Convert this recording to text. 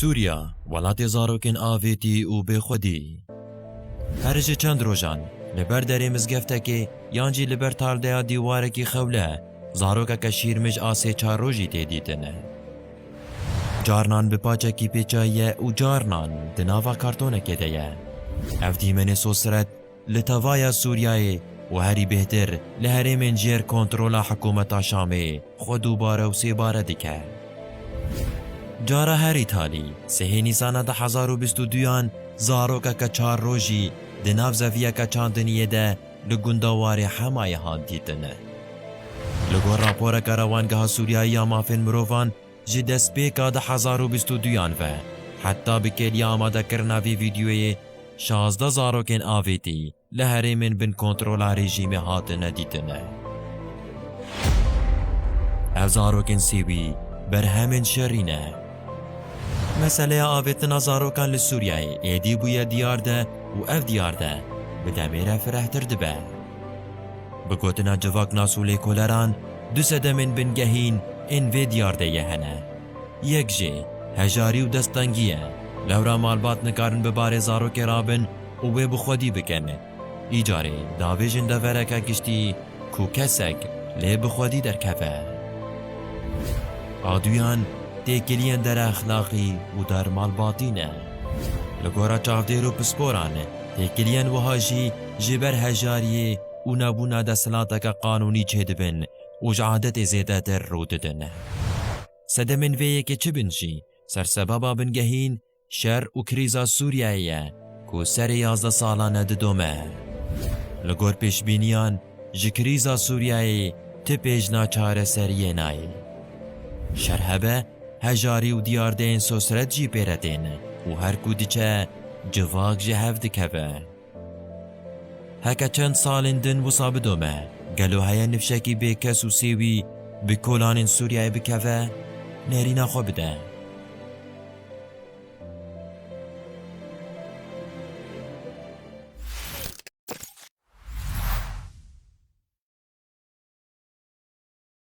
سووریا وڵاتی زارۆکن ئاڤێتی و بێخودی هەرژە چەند ڕۆژان لەبەر دەرێ مزگەفتەکێ یانجی لەبەر تاڵدەیا دیوارێکی خەولە زارۆکەکە شیرمژ ئاسێ چار ڕۆژی تێدیتنە جارنان بە پاچێکی پێچاییە و جارنان دناوا کارتۆنەکێدەیە ئەف دیمەنێ سۆسرەت لە تەڤایە سووریایê و هەری بێتر لە هەرێمên جێر کۆنترۆلا حکوومەتا شامê xwe دووبارە و سێبارە dike. Cara herî talî sehê Nîsana 2022yan zarokeke çar rojî di nav zeviyeke çandiniyê de li gunda warê Hemayê hat dîtine. Li gor raporeka rewangeha Sûriyayî ya mafên mirovan ji destpêka 2022yan ve heta bi kêliya amadekirina vê vîdyoyê 16 zarokên avêtî li herêmên bin kontrola rejîmê hatine dîtine. Ev zarokên sêwî berhemên şerî ne. Meseleya avêtina zarokan li Sûriyayê êdî bûye diyar de û ev diyar de bi demê re firehtir dibe. Bi gotina civakna Sûlêkoleran du sedemên bingehîn ên vê diyar de ye hene. Yek jê hejarî û destengî ye. Lewra malbat nikarin bi barê zarokê rabin û wê bi xwedî bikin. Îcarê davêjin devereke giştî ku kesek lê bi xwedî derkeve. Aduyan têkiliyên derexlaqî û dermalbatî ne. Li gora çavdêr û pisporan têkiliyên wiha jî ji ber hejariyê û nebûna desthilateke qanûnî çêdibin û ji adetê zêdetir rû didin. Sedemên vê yekê çi bin jî sersebeba bingehîn şer û krîza Sûriyayê ye ku serê 11 salan didome. Li gor pêşbîniyan ji krîza Sûriyayê ti pêjna çareseriyê nayê. Şer hebe hejarî û diyardeyên sosret jî pêretên û her ku diçe civak ji hev dikeve. Heke çend salên din wisa bidome gelo heye nifşekî bêkes û sêwî bi kolanên Sûriyayê bikeve nêrîna xwe bide.